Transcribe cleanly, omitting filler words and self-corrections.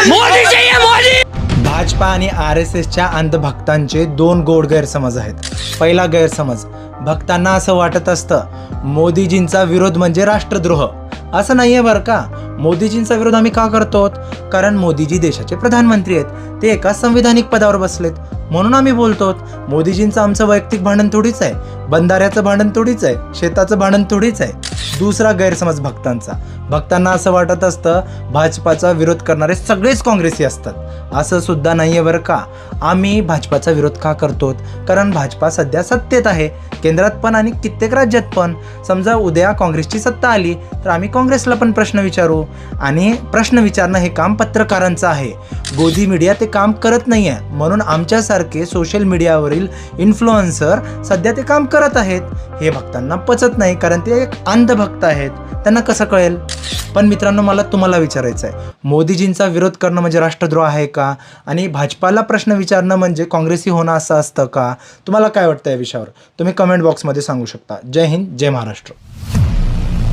मोदी चाहिए मोदी। भाजपा आणि RSSच्या अंधभक्तांचे दोन गोड गैरसमज आहेत. पहिला गैरसमज, भक्तांना असं वाटत असतं मोदीजींचा विरोध म्हणजे राष्ट्रद्रोह. असं नाही आहे बरं का. मोदीजींचा विरोध आम्ही का करतो? कारण मोदीजी देशाचे प्रधानमंत्री आहेत, ते एका संविधानिक पदावर बसलेत म्हणून आम्ही बोलतो. मोदीजींचं आमचं वैयक्तिक भांडण थोडीच आहे, बंधाऱ्याचं भांडण थोडीच आहे, शेताचं भांडण थोडीच आहे. दुसरा गैरसमज भक्तांचा, भक्तांना असं वाटत असतं भाजपाचा विरोध करणारे सगळेच काँग्रेसी असतात. असं सुद्धा नाही आहे बरं का. आम्ही भाजपाचा विरोध का करतो? कारण भाजपा सध्या सत्तेत आहे, केंद्रात पण आणि कित्येक राज्यात पण. समजा उद्या काँग्रेसची सत्ता आली तर आम्ही काँग्रेसला पण प्रश्न विचारू, आणि प्रश्न विचारणं हे काम पत्रकारांचं आहे. गोदी मीडिया ते काम करत नाही आहे, म्हणून आमच्यासारखे सोशल मीडियावरील इन्फ्लुएन्सर सध्या ते काम करत आहेत. हे भक्तांना पचत नाही, कारण ते एक अंधभक्त आहेत, त्यांना कसं कळेल? पण मित्रांनो, मला तुम्हाला विचारायचं आहे, मोदीजींचा विरोध करणं म्हणजे राष्ट्रद्रोह आहे का? आणि भाजपाला प्रश्न विचारणं म्हणजे काँग्रेसी होणं असं असतं का? तुम्हाला काय वाटतं या विषयावर? तुम्ही कमेंट बॉक्समध्ये सांगू शकता. जय हिंद, जय महाराष्ट्र.